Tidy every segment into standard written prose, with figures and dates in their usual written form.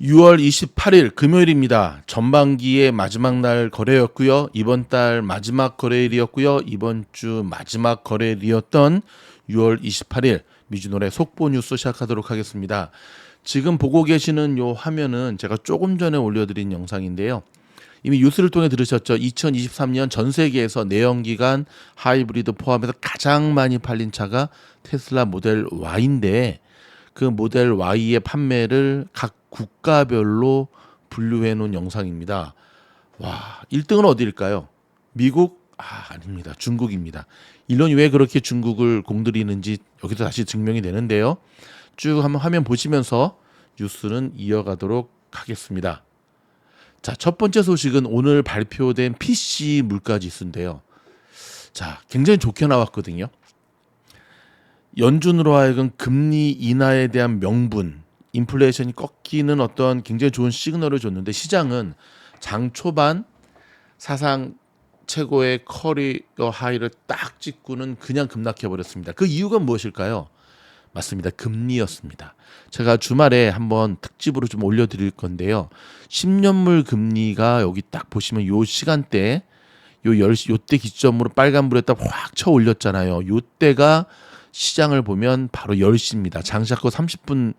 6월 28일 금요일입니다. 전반기의 마지막 날 거래였고요. 이번 달 마지막 거래일이었고요. 이번 주 마지막 거래일이었던 6월 28일 미주노래 속보 뉴스 시작하도록 하겠습니다. 지금 보고 계시는 요 화면은 제가 조금 전에 올려드린 영상인데요. 이미 뉴스를 통해 들으셨죠. 2023년 전 세계에서 내연기관 하이브리드 포함해서 가장 많이 팔린 차가 테슬라 모델 Y인데 그 모델 Y의 판매를 각 국가별로 분류해 놓은 영상입니다. 와, 1등은 어디일까요? 미국? 아닙니다. 중국입니다. 일론이 왜 그렇게 중국을 공들이는지 여기서 다시 증명이 되는데요. 쭉 한번 화면 보시면서 뉴스는 이어가도록 하겠습니다. 자, 첫 번째 소식은 오늘 발표된 PC 물가지수인데요. 자, 굉장히 좋게 나왔거든요. 연준으로 하여금 금리 인하에 대한 명분, 인플레이션이 꺾이는 어떤 굉장히 좋은 시그널을 줬는데 시장은 장 초반 사상 최고의 커리어 하이를 딱 찍고는 그냥 급락해 버렸습니다. 그 이유가 무엇일까요? 맞습니다. 금리였습니다. 제가 주말에 한번 특집으로 좀 올려드릴 건데요. 10년물 금리가 여기 딱 보시면 요 시간대 요때 기점으로 빨간불에 딱 확 쳐 올렸잖아요. 요때가 시장을 보면 바로 10시입니다. 장시작고 30분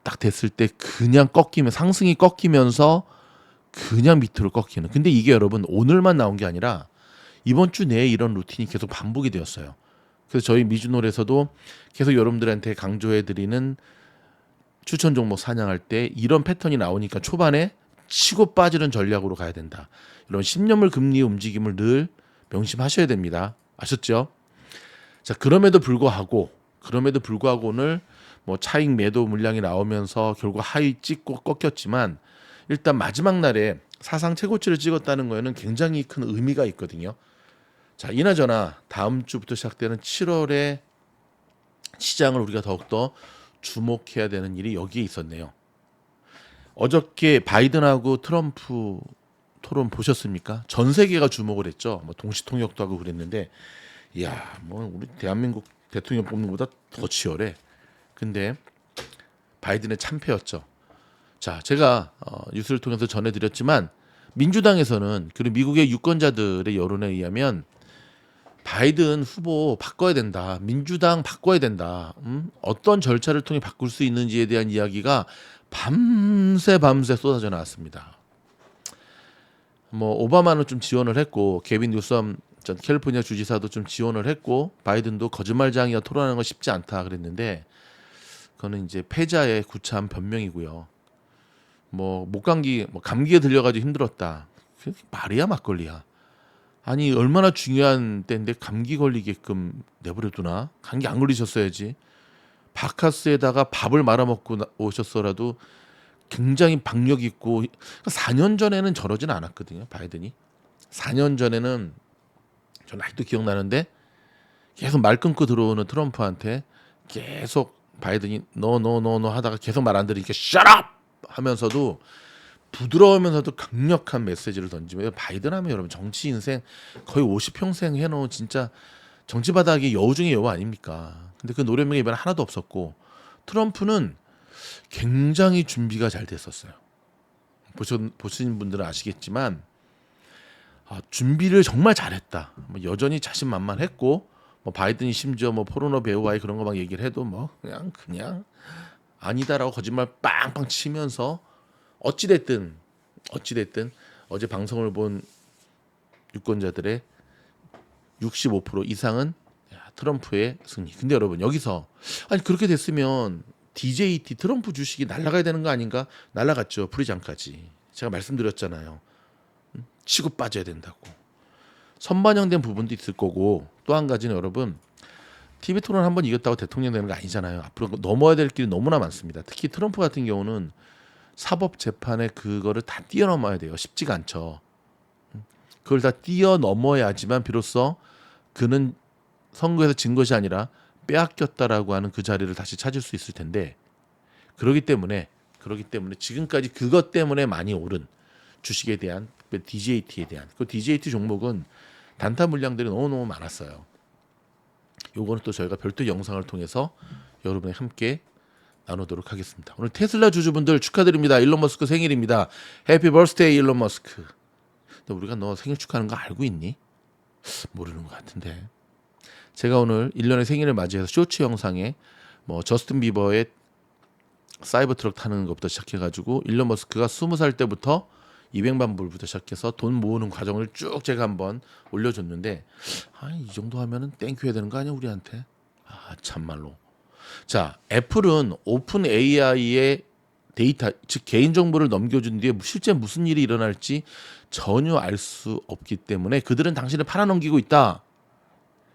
딱 됐을 때 그냥 꺾이면 상승이 꺾이면서 그냥 밑으로 꺾이는. 근데 이게 여러분 오늘만 나온 게 아니라 이번 주 내에 이런 루틴이 계속 반복이 되었어요. 그래서 저희 미주놀에서도 계속 여러분들한테 강조해드리는 추천 종목 사냥할 때 이런 패턴이 나오니까 초반에 치고 빠지는 전략으로 가야 된다. 이런 10년물 금리 움직임을 늘 명심하셔야 됩니다. 아셨죠? 자, 그럼에도 불구하고 오늘 뭐 차익 매도 물량이 나오면서 결국 하이 찍고 꺾였지만 일단 마지막 날에 사상 최고치를 찍었다는 거에는 굉장히 큰 의미가 있거든요. 자, 이나저나 다음 주부터 시작되는 7월에 시장을 우리가 더욱더 주목해야 되는 일이 여기에 있었네요. 어저께 바이든하고 트럼프 토론 보셨습니까? 전 세계가 주목을 했죠. 뭐 동시통역도 하고 그랬는데, 이야, 뭐 우리 대한민국 대통령 뽑는 것보다 더 치열해. 근데 바이든의 참패였죠. 자, 제가 뉴스를 통해서 전해드렸지만 민주당에서는 그리고 미국의 유권자들의 여론에 의하면 바이든 후보 바꿔야 된다. 민주당 바꿔야 된다. 어떤 절차를 통해 바꿀 수 있는지에 대한 이야기가 밤새 쏟아져 나왔습니다. 뭐 오바마는 좀 지원을 했고 게빈 뉴섬 전 캘리포니아 주지사도 좀 지원을 했고 바이든도 거짓말장이와 토론하는 건 쉽지 않다 그랬는데 그거는 이제 패자의 구차한 변명이고요. 뭐 목감기 뭐 감기에 들려가지고 힘들었다. 말이야 막걸리야. 아니 얼마나 중요한 때인데 감기 걸리게끔 내버려두나? 감기 안 걸리셨어야지. 바카스에다가 밥을 말아먹고 오셨어라도 굉장히 박력 있고 4년 전에는 저러진 않았거든요. 바이든이 4년 전에는 전 아직도 기억나는데 계속 말 끊고 들어오는 트럼프한테 계속 바이든이 노 하다가 계속 말 안 들으니까 shut up 하면서도 부드러우면서도 강력한 메시지를 던지면 바이든 하면 여러분 정치 인생 거의 50평생 해놓은 진짜 정치 바닥이 여우 중에 여우 아닙니까? 근데 그 노련명이 이번에 하나도 없었고 트럼프는 굉장히 준비가 잘 됐었어요. 보신 분들은 아시겠지만 준비를 정말 잘했다. 뭐 여전히 자신만만했고 뭐 바이든이 심지어 뭐 포르노 배우와의 그런 거 막 얘기를 해도 뭐 그냥 아니다라고 거짓말 빵빵 치면서 어찌됐든 어제 방송을 본 유권자들의 65% 이상은 트럼프의 승리. 근데 여러분 여기서 아니 그렇게 됐으면 DJT 트럼프 주식이 날아가야 되는 거 아닌가? 날아갔죠. 프리장까지. 제가 말씀드렸잖아요. 치고 빠져야 된다고. 선반영된 부분도 있을 거고 또 한 가지는 여러분 TV 토론 한번 이겼다고 대통령 되는 거 아니잖아요. 앞으로 넘어야 될 길이 너무나 많습니다. 특히 트럼프 같은 경우는 사법 재판에 그거를 다 뛰어넘어야 돼요. 쉽지가 않죠. 그걸 다 뛰어넘어야지만 비로소 그는 선거에서 진 것이 아니라 빼앗겼다라고 하는 그 자리를 다시 찾을 수 있을 텐데 그러기 때문에 지금까지 그것 때문에 많이 오른 주식에 대한 DJT에 대한 그 DJT 종목은 단타 물량들이 너무너무 많았어요. 요거는 또 저희가 별도 영상을 통해서 여러분과 함께 나누도록 하겠습니다. 오늘 테슬라 주주분들 축하드립니다. 일론 머스크 생일입니다. 해피 버스데이 일론 머스크. 근데 우리가 너 생일 축하하는 거 알고 있니? 모르는 것 같은데. 제가 오늘 1년의 생일을 맞이해서 쇼츠 영상에 뭐 저스틴 비버의 사이버 트럭 타는 것부터 시작해가지고 일론 머스크가 20살 때부터 200만 불부터 시작해서 돈 모으는 과정을 쭉 제가 한번 올려줬는데 이 정도 하면은 땡큐 해야 되는 거 아니야 우리한테? 참말로. 자, 애플은 오픈 AI의 데이터, 즉 개인정보를 넘겨준 뒤에 실제 무슨 일이 일어날지 전혀 알 수 없기 때문에 그들은 당신을 팔아넘기고 있다.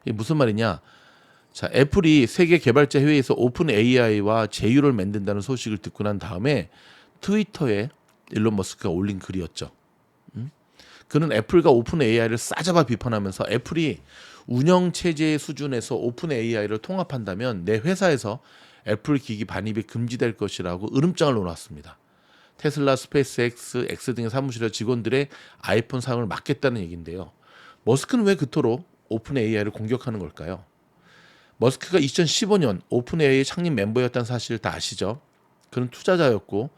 이게 무슨 말이냐? 자, 애플이 세계 개발자 회의에서 오픈 AI와 제휴를 맺는다는 소식을 듣고 난 다음에 트위터에 일론 머스크가 올린 글이었죠. 그는 애플과 오픈 AI를 싸잡아 비판하면서 애플이 운영 체제 수준에서 오픈 AI를 통합한다면 내 회사에서 애플 기기 반입이 금지될 것이라고 으름장을 놓았습니다. 테슬라, 스페이스X, X 등의 사무실의 직원들의 아이폰 사용을 막겠다는 얘기인데요. 머스크는 왜 그토록 오픈 AI를 공격하는 걸까요? 머스크가 2015년 오픈 AI 창립 멤버였다는 사실 다 아시죠? 그는 투자자였고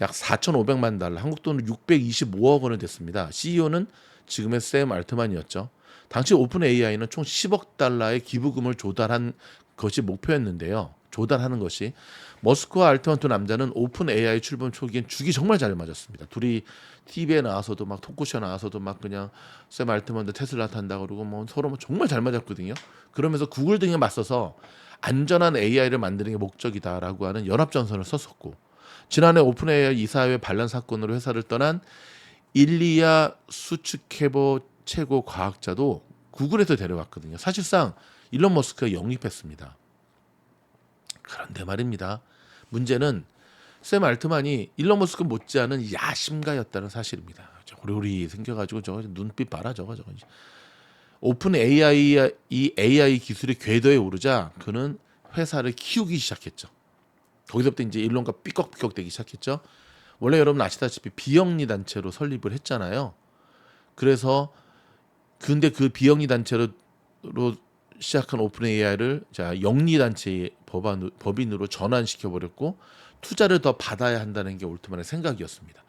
약 4,500만 달러, 한국 돈으로 625억 원을 냈습니다. CEO는 지금의 샘 알트만이었죠. 당시 오픈 AI는 총 10억 달러의 기부금을 조달한 것이 목표였는데요. 조달하는 것이 머스크와 알트만 두 남자는 오픈 AI 출범 초기엔 죽이 정말 잘 맞았습니다. 둘이 TV에 나와서도 막 토크쇼 나와서도 막 그냥 샘 알트만도 테슬라 탄다 그러고 뭐 서로 정말 잘 맞았거든요. 그러면서 구글 등에 맞서서 안전한 AI를 만드는 게 목적이다라고 하는 연합전선을 썼었고 지난해 오픈 AI 이사회 반란 사건으로 회사를 떠난 일리아 수츠케버 최고 과학자도 구글에서 데려왔거든요. 사실상 일론 머스크가 영입했습니다. 그런데 말입니다. 문제는 샘 알트만이 일론 머스크 못지않은 야심가였다는 사실입니다. 오리오리 생겨가지고 저거 눈빛 봐라 저거. 오픈 AI 이 AI 기술이 궤도에 오르자 그는 회사를 키우기 시작했죠. 거기서부터 이제 일론과 삐걱삐걱 되기 시작했죠. 원래 여러분 아시다시피 비영리 단체로 설립을 했잖아요. 그래서 근데 그 비영리 단체로 시작한 오픈 AI를 자 영리 단체의 법인으로 전환시켜 버렸고 투자를 더 받아야 한다는 게 올트만의 생각이었습니다.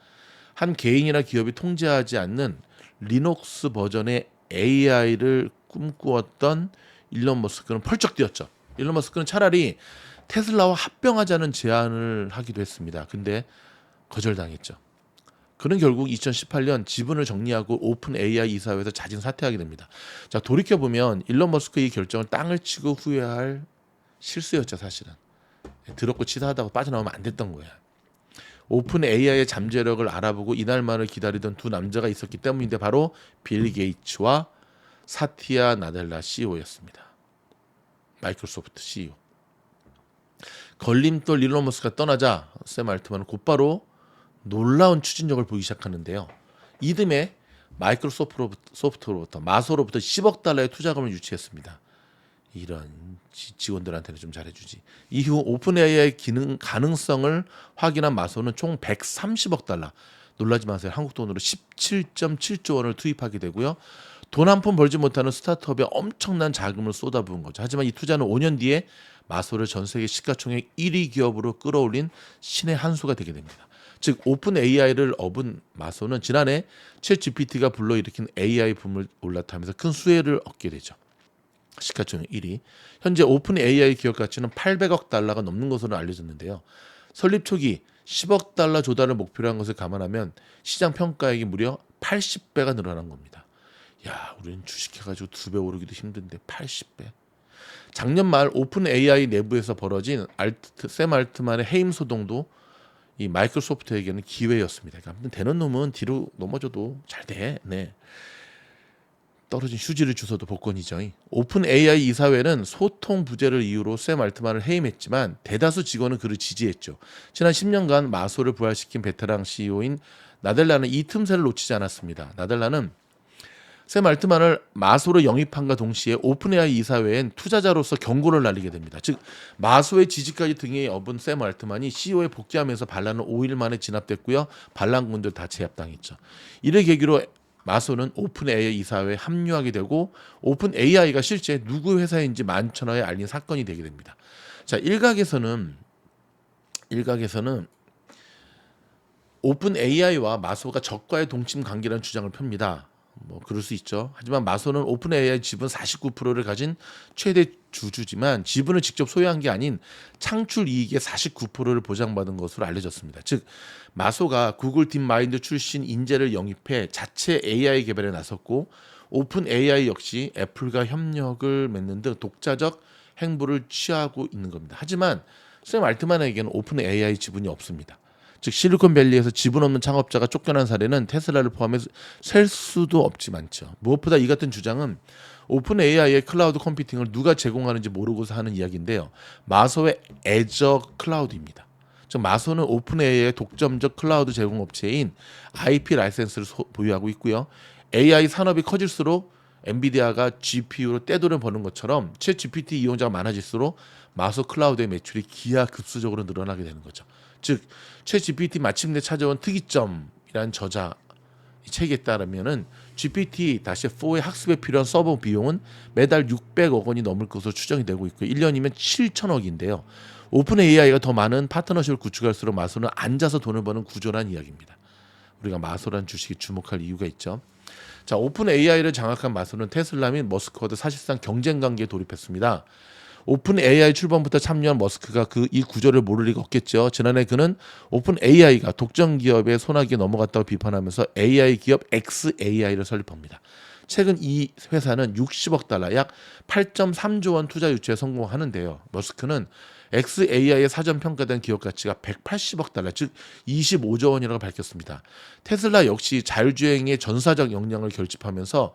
한 개인이나 기업이 통제하지 않는 리눅스 버전의 AI를 꿈꾸었던 일론 머스크는 펄쩍 뛰었죠. 일론 머스크는 차라리 테슬라와 합병하자는 제안을 하기도 했습니다. 근데 거절당했죠. 그는 결국 2018년 지분을 정리하고 오픈 AI 이사회에서 자진 사퇴하게 됩니다. 자, 돌이켜보면 일론 머스크의 결정을 땅을 치고 후회할 실수였죠, 사실은. 더럽고 치사하다고 빠져나오면 안 됐던 거야. 오픈 AI의 잠재력을 알아보고 이날만을 기다리던 두 남자가 있었기 때문인데 바로 빌 게이츠와 사티아 나델라 CEO였습니다. 마이크로소프트 CEO. 걸림돌 일론 머스크가 떠나자 샘 알트만은 곧바로 놀라운 추진력을 보이기 시작하는데요. 이듬해 마이크로소프트로부터 마소로부터 10억 달러의 투자금을 유치했습니다. 이런 직원들한테는 좀 잘해주지. 이후 오픈 AI 기능 가능성을 확인한 마소는 총 130억 달러. 놀라지 마세요. 한국 돈으로 17.7조 원을 투입하게 되고요. 돈 한 푼 벌지 못하는 스타트업에 엄청난 자금을 쏟아부은 거죠. 하지만 이 투자는 5년 뒤에 마소를 전 세계 시가총액 1위 기업으로 끌어올린 신의 한 수가 되게 됩니다. 즉 오픈 AI를 업은 마소는 지난해 챗 GPT가 불러일으킨 AI 붐을 올라타면서 큰 수혜를 얻게 되죠. 시가총액 1위. 현재 오픈 AI 기업 가치는 800억 달러가 넘는 것으로 알려졌는데요. 설립 초기 10억 달러 조달을 목표로 한 것을 감안하면 시장 평가액이 무려 80배가 늘어난 겁니다. 야, 우리는 주식해가지고 2배 오르기도 힘든데 80배. 작년 말 오픈 AI 내부에서 벌어진 샘 알트만의 해임 소동도 이 마이크로소프트에게는 기회였습니다. 그러니까 되는 놈은 뒤로 넘어져도 잘 돼. 네. 떨어진 휴지를 주워도 복권이죠. 오픈 AI 이사회는 소통 부재를 이유로 샘 알트만을 해임했지만 대다수 직원은 그를 지지했죠. 지난 10년간 마소를 부활시킨 베테랑 CEO인 나델라는 이 틈새를 놓치지 않았습니다. 나델라는 샘 알트만을 마소로 영입함과 동시에 오픈 AI 이사회엔 투자자로서 경고를 날리게 됩니다. 즉 마소의 지지까지 등에 업은 샘 알트만이 CEO에 복귀하면서 반란은 5일 만에 진압됐고요. 반란군들 다 제압당했죠. 이를 계기로 마소는 오픈 AI 이사회에 합류하게 되고 오픈 AI가 실제 누구 회사인지 만천하에 알린 사건이 되게 됩니다. 자, 일각에서는 일각에서는 오픈 AI와 마소가 적과의 동침 관계라는 주장을 펴니다. 뭐 그럴 수 있죠. 하지만 마소는 오픈 AI 지분 49%를 가진 최대 주주지만 지분을 직접 소유한 게 아닌 창출 이익의 49%를 보장받은 것으로 알려졌습니다. 즉 마소가 구글 딥마인드 출신 인재를 영입해 자체 AI 개발에 나섰고 오픈 AI 역시 애플과 협력을 맺는 등 독자적 행보를 취하고 있는 겁니다. 하지만 샘 알트만에게는 오픈 AI 지분이 없습니다. 즉 실리콘밸리에서 지분 없는 창업자가 쫓겨난 사례는 테슬라를 포함해서 셀 수도 없지 많죠. 무엇보다 이 같은 주장은 오픈 AI의 클라우드 컴퓨팅을 누가 제공하는지 모르고서 하는 이야기인데요. 마소의 애저 클라우드입니다. 즉 마소는 오픈 AI의 독점적 클라우드 제공업체인 IP 라이센스를 보유하고 있고요. AI 산업이 커질수록 엔비디아가 GPU로 떼돈을 버는 것처럼 챗 GPT 이용자가 많아질수록 마소 클라우드의 매출이 기하급수적으로 늘어나게 되는 거죠. 즉, 챗 GPT 마침내 찾아온 특이점이라는 저자 책에 따르면은 GPT-4의 학습에 필요한 서버 비용은 매달 600억 원이 넘을 것으로 추정이 되고 있고 1년이면 7천억인데요. 오픈 AI가 더 많은 파트너십을 구축할수록 마소는 앉아서 돈을 버는 구조란 이야기입니다. 우리가 마소란 주식에 주목할 이유가 있죠. 자, 오픈 AI를 장악한 마소는 테슬라 및 머스크와도 사실상 경쟁 관계에 돌입했습니다. 오픈 AI 출범부터 참여한 머스크가 이 구조를 모를 리가 없겠죠. 지난해 그는 오픈 AI가 독점 기업의 손아귀에 넘어갔다고 비판하면서 AI 기업 xAI를 설립합니다. 최근 이 회사는 60억 달러, 약 8.3조 원 투자 유치에 성공하는데요. 머스크는 xAI의 사전 평가된 기업 가치가 180억 달러, 즉 25조 원이라고 밝혔습니다. 테슬라 역시 자율주행의 전사적 역량을 결집하면서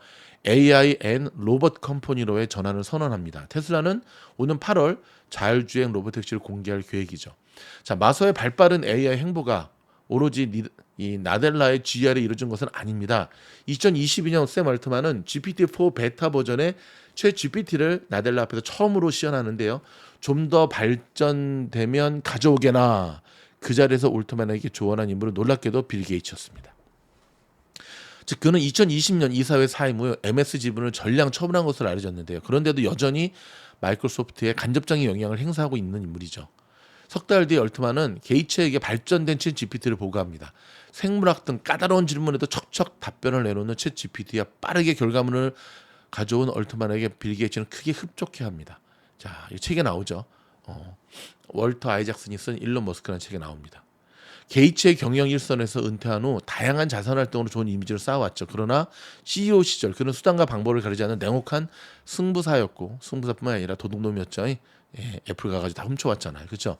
AI 앤 로봇 컴퍼니로의 전환을 선언합니다. 테슬라는 오는 8월 자율주행 로봇택시를 공개할 계획이죠. 자, 마소의 발빠른 AI 행보가 오로지 이 나델라의 GR에 이루어진 것은 아닙니다. 2022년 샘 얼트만은 GPT-4 베타 버전의 최 GPT를 나델라 앞에서 처음으로 시연하는데요. 좀 더 발전되면 가져오게나 그 자리에서 올트만에게 조언한 인물은 놀랍게도 빌 게이츠였습니다. 즉 그는 2020년 이사회 사임 후 MS 지분을 전량 처분한 것으로 알려졌는데요. 그런데도 여전히 마이크로소프트에 간접적인 영향을 행사하고 있는 인물이죠. 석 달 뒤 얼트만은 게이츠에게 발전된 챗 GPT를 보고합니다. 생물학 등 까다로운 질문에도 척척 답변을 내놓는 챗 GPT와 빠르게 결과물을 가져온 얼트만에게 빌 게이츠는 크게 흡족해합니다. 자, 이 책에 나오죠. 월터 아이작슨이 쓴 일론 머스크라는 책에 나옵니다. 게이츠의 경영 일선에서 은퇴한 후 다양한 자산 활동으로 좋은 이미지를 쌓아왔죠. 그러나 CEO 시절 그는 수단과 방법을 가리지 않는 냉혹한 승부사였고 승부사뿐만 아니라 도둑놈이었죠. 애플 가가지고 다 훔쳐왔잖아요. 그렇죠?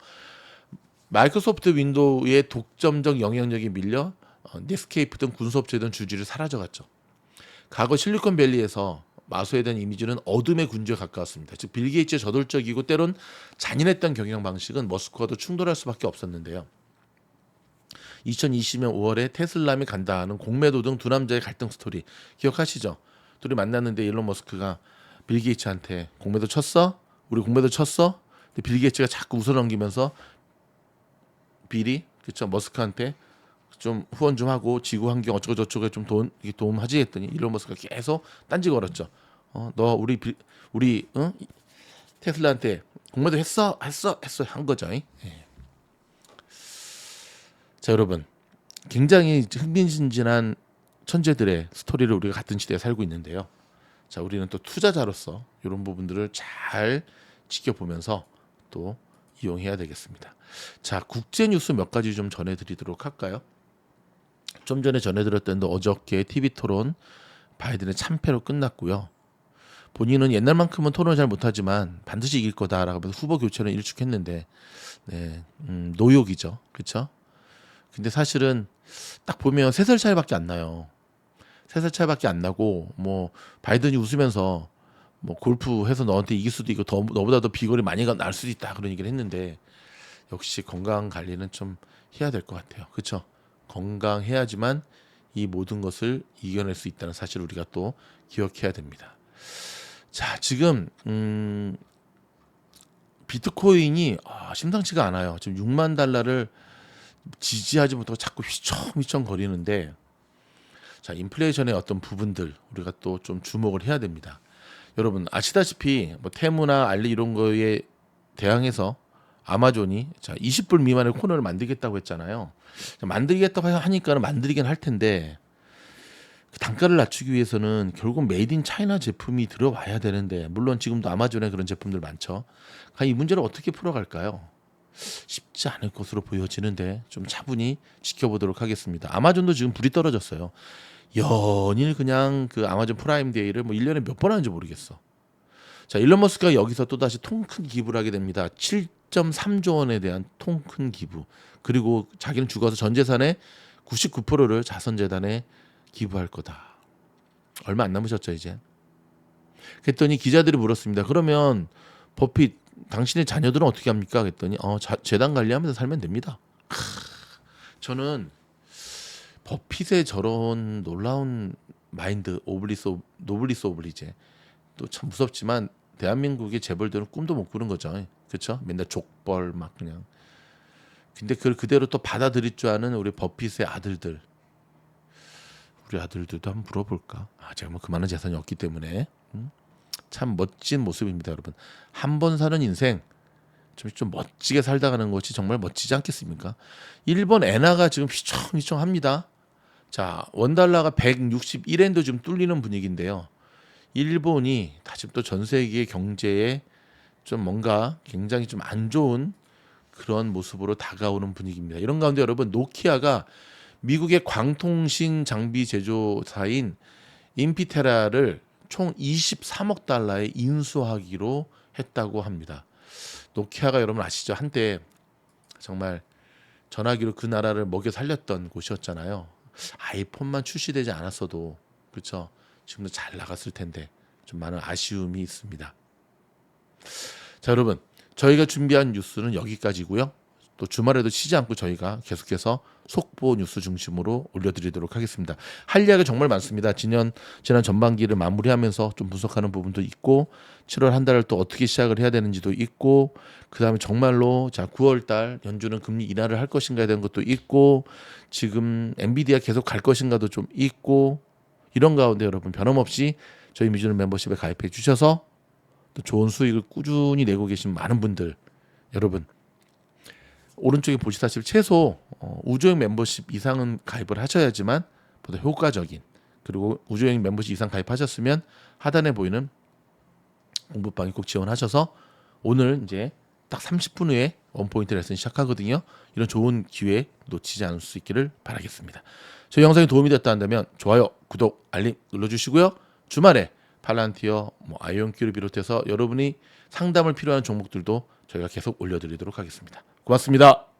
마이크로소프트 윈도우의 독점적 영향력이 밀려 넷스케이프 등 군수업체에 주주를 사라져갔죠. 과거 실리콘밸리에서 마소에 대한 이미지는 어둠의 군주에 가까웠습니다. 즉 빌 게이츠의 저돌적이고 때론 잔인했던 경영 방식은 머스크와도 충돌할 수밖에 없었는데요. 2020년 5월에 테슬라 및 간다는 공매도 등 두 남자의 갈등 스토리 기억하시죠? 둘이 만났는데 일론 머스크가 빌 게이츠한테 공매도 쳤어? 우리 공매도 쳤어? 근데 빌 게이츠가 자꾸 웃어넘기면서 빌이 그쵸 머스크한테 좀 후원 좀 하고 지구 환경 어쩌고 저쩌고에 좀 도움하지 했더니 일론 머스크가 계속 딴지 걸었죠. 너 우리 테슬라한테 공매도 했어 한 거죠. 예. 자, 여러분 굉장히 흥미진진한 천재들의 스토리를 우리가 같은 시대에 살고 있는데요. 자, 우리는 또 투자자로서 이런 부분들을 잘 지켜보면서 또 이용해야 되겠습니다. 자, 국제 뉴스 몇 가지 좀 전해드리도록 할까요? 좀 전에 전해드렸던 어저께 TV 토론 바이든의 참패로 끝났고요. 본인은 옛날만큼은 토론을 잘 못하지만 반드시 이길 거다라고 하면서 후보 교체는 일축했는데 노욕이죠. 그렇죠? 근데 사실은 딱 보면 3살 차이밖에 안 나요. 3살 차이밖에 안 나고 뭐 바이든이 웃으면서 뭐 골프해서 너한테 이길 수도 있고 너보다 더 비거리 많이 날 수도 있다 그런 얘기를 했는데 역시 건강 관리는 좀 해야 될 것 같아요. 그렇죠? 건강해야지만 이 모든 것을 이겨낼 수 있다는 사실을 우리가 또 기억해야 됩니다. 자, 지금 비트코인이 심상치가 않아요. 지금 6만 달러를 지지하지 못하고 자꾸 휘청휘청 거리는데 자, 인플레이션의 어떤 부분들 우리가 또 좀 주목을 해야 됩니다. 여러분 아시다시피 뭐 테무나 알리 이런 거에 대항해서 아마존이 자 20불 미만의 코너를 만들겠다고 했잖아요. 만들겠다고 하니까는 만들긴 할 텐데 그 단가를 낮추기 위해서는 결국 메이드 인 차이나 제품이 들어와야 되는데 물론 지금도 아마존에 그런 제품들 많죠. 이 문제를 어떻게 풀어갈까요? 쉽지 않을 것으로 보여지는데 좀 차분히 지켜보도록 하겠습니다. 아마존도 지금 불이 떨어졌어요. 연일 그냥 그 아마존 프라임 데이를 뭐 1년에 몇 번 하는지 모르겠어. 자, 일론 머스크가 여기서 또다시 통 큰 기부를 하게 됩니다. 7.3조 원에 대한 통 큰 기부. 그리고 자기는 죽어서 전 재산의 99%를 자선재단에 기부할 거다. 얼마 안 남으셨죠 이제. 그랬더니 기자들이 물었습니다. 그러면 버핏 당신의 자녀들은 어떻게 합니까? 그랬더니 재단 관리하면서 살면 됩니다. 저는 버핏의 저런 놀라운 마인드, 노블리스 오블리제 또 참 무섭지만 대한민국의 재벌들은 꿈도 못 꾸는 거죠. 그렇죠? 맨날 족벌 막 그냥. 근데 그걸 그대로 또 받아들일 줄 아는 우리 버핏의 아들들. 우리 아들들도 한번 물어볼까? 제가 뭐 그만한 재산이 없기 때문에 참 멋진 모습입니다, 여러분. 한 번 사는 인생 좀 멋지게 살다 가는 것이 정말 멋지지 않겠습니까? 일본 엔화가 지금 휘청휘청합니다. 자, 원달러가 161엔도 좀 뚫리는 분위기인데요. 일본이 다시 또 전 세계 경제에 좀 뭔가 굉장히 좀 안 좋은 그런 모습으로 다가오는 분위기입니다. 이런 가운데 여러분 노키아가 미국의 광통신 장비 제조사인 인피테라를 총 23억 달러에 인수하기로 했다고 합니다. 노키아가 여러분 아시죠? 한때 정말 전화기로 그 나라를 먹여 살렸던 곳이었잖아요. 아이폰만 출시되지 않았어도 그렇죠. 지금도 잘 나갔을 텐데 좀 많은 아쉬움이 있습니다. 자, 여러분 저희가 준비한 뉴스는 여기까지고요. 또 주말에도 쉬지 않고 저희가 계속해서 속보 뉴스 중심으로 올려드리도록 하겠습니다. 할 이야기가 정말 많습니다. 지난 전반기를 마무리하면서 좀 분석하는 부분도 있고 7월 한 달을 또 어떻게 시작을 해야 되는지도 있고 그다음에 정말로 자 9월 달 연준은 금리 인하를 할 것인가에 대한 것도 있고 지금 엔비디아 계속 갈 것인가도 좀 있고 이런 가운데 여러분 변함없이 저희 미주는 멤버십에 가입해 주셔서 또 좋은 수익을 꾸준히 내고 계신 많은 분들 여러분 오른쪽에 보시다시피 최소 우주여행 멤버십 이상은 가입을 하셔야지만 보다 효과적인 그리고 우주여행 멤버십 이상 가입하셨으면 하단에 보이는 공부방에 꼭 지원하셔서 오늘 이제 딱 30분 후에 원포인트 레슨 시작하거든요. 이런 좋은 기회 놓치지 않을 수 있기를 바라겠습니다. 저희 영상이 도움이 됐다 한다면 좋아요, 구독, 알림 눌러주시고요. 주말에 팔란티어, 아이온큐를 비롯해서 여러분이 상담을 필요한 종목들도 저희가 계속 올려드리도록 하겠습니다. 고맙습니다.